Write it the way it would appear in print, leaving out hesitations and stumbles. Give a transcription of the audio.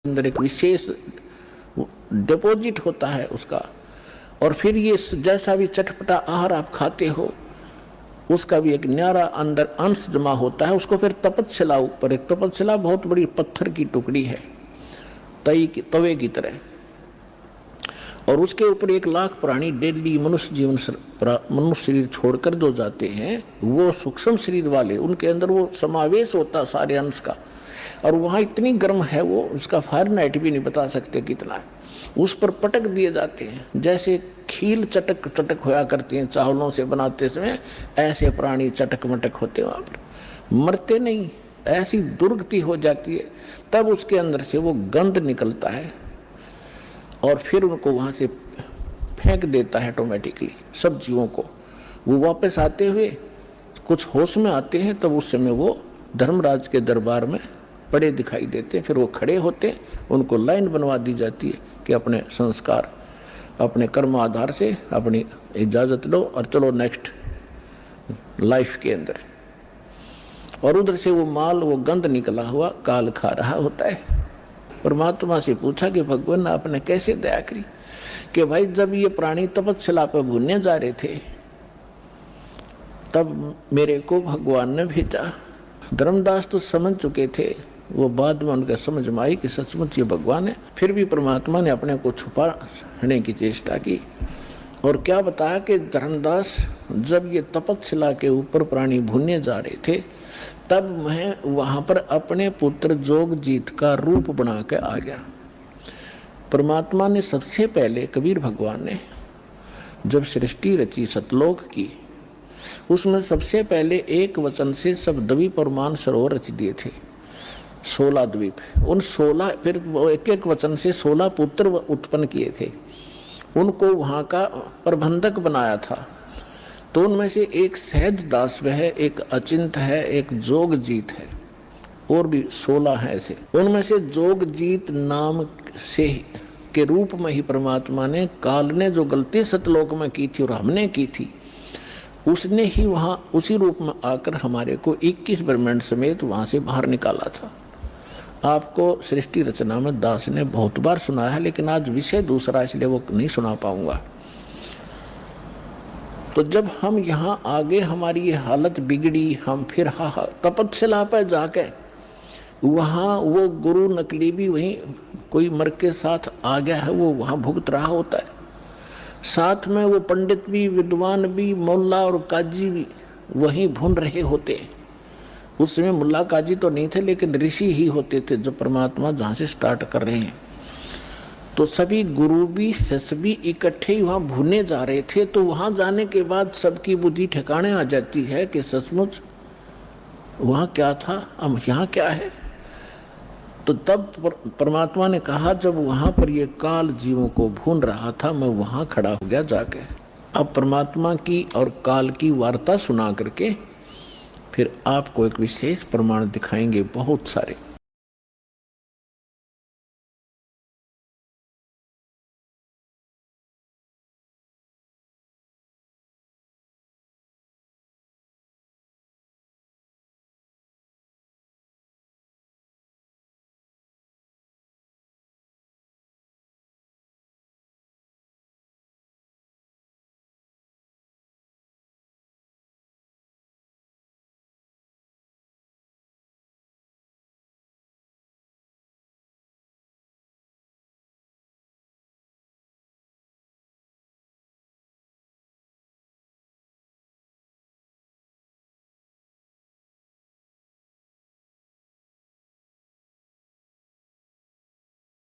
अंदर एक विशेष डिपॉजिट होता है उसका। और फिर ये जैसा भी चटपटा आहार आप खाते हो उसका भी एक न्यारा अंदर अंश जमा होता है। उसको फिर तपतशिला ऊपर, एक तपतशिला बहुत बड़ी पत्थर की टुकड़ी है तवे की तरह, और उसके ऊपर 1,00,000 प्राणी डेली मनुष्य शरीर छोड़कर जो जाते हैं वो सूक्ष्म शरीर वाले, उनके अंदर वो समावेश होता है सारे अंश का। और वहाँ इतनी गर्म है वो, उसका फ़ारेनहाइट भी नहीं बता सकते कितना है। उस पर पटक दिए जाते हैं जैसे खील चटक चटक होया करती हैं चावलों से बनाते समय, ऐसे प्राणी चटक मटक होते हैं वहाँ पर, मरते नहीं, ऐसी दुर्गति हो जाती है। तब उसके अंदर से वो गंध निकलता है और फिर उनको वहाँ से फेंक देता है ऑटोमेटिकली सब जीवों को। वो वापस आते हुए कुछ होश में आते हैं, तब उस समय वो धर्मराज के दरबार में पड़े दिखाई देते हैं। फिर वो खड़े होते, उनको लाइन बनवा दी जाती है कि अपने संस्कार अपने कर्म आधार से अपनी इजाज़त लो और चलो नेक्स्ट लाइफ के अंदर। और उधर से वो माल, वो गंध निकला हुआ काल खा रहा होता है। परमात्मा से पूछा कि भगवान आपने कैसे दया करी कि भाई जब ये प्राणी तपस्या पर भूनने जा रहे थे तब मेरे को भगवान ने भेजा। धर्मदास तो समझ चुके थे, वो बाद में उनका समझ में आई कि सचमुच ये भगवान है। फिर भी परमात्मा ने अपने को छुपाने की चेष्टा की और क्या बताया कि धर्मदास जब ये तपस्या के ऊपर प्राणी भूनने जा रहे थे तब मैं वहाँ पर अपने पुत्र जोगजीत का रूप बना के आ गया। परमात्मा ने सबसे पहले, कबीर भगवान ने जब सृष्टि रची सतलोक की, उसमें सबसे पहले एक वचन से सब द्वीप और मानसरोवर रच दिए थे, 16 द्वीप। उन 16 फिर एक एक वचन से 16 पुत्र उत्पन्न किए थे, उनको वहाँ का प्रबंधक बनाया था। तो उनमें से एक सहज दास है, एक अचिंत है, एक जोगजीत है, और भी 16 हैं ऐसे। उनमें से जोगजीत नाम से के रूप में ही परमात्मा ने, काल ने जो गलती सतलोक में की थी और हमने की थी, उसने ही वहाँ उसी रूप में आकर हमारे को 21 ब्रह्मांड समेत वहाँ से बाहर निकाला था। आपको सृष्टि रचना में दास ने बहुत बार सुना है, लेकिन आज विषय दूसरा इसलिए वो नहीं सुना पाऊंगा। तो जब हम यहाँ आगे हमारी ये हालत बिगड़ी, हम फिर तपस्या पर जाके वहाँ वो गुरु नकली भी वहीं कोई मर के साथ आ गया है, वो वहाँ भुगत रहा होता है। साथ में वो पंडित भी, विद्वान भी, मुल्ला और काजी भी वहीं भून रहे होते। उस समय मुल्ला काजी तो नहीं थे, लेकिन ऋषि ही होते थे जो परमात्मा जहाँ से स्टार्ट कर रहे हैं। तो सभी गुरु भी शिष्य भी इकट्ठे ही वहाँ भूने जा रहे थे। तो वहाँ जाने के बाद सबकी बुद्धि ठिकाने आ जाती है कि सचमुच वहाँ क्या था, अब यहाँ क्या है। तो तब परमात्मा ने कहा, जब वहाँ पर ये काल जीवों को भून रहा था, मैं वहाँ खड़ा हो गया जाके। अब परमात्मा की और काल की वार्ता सुना करके फिर आपको एक विशेष प्रमाण दिखाएंगे बहुत सारे।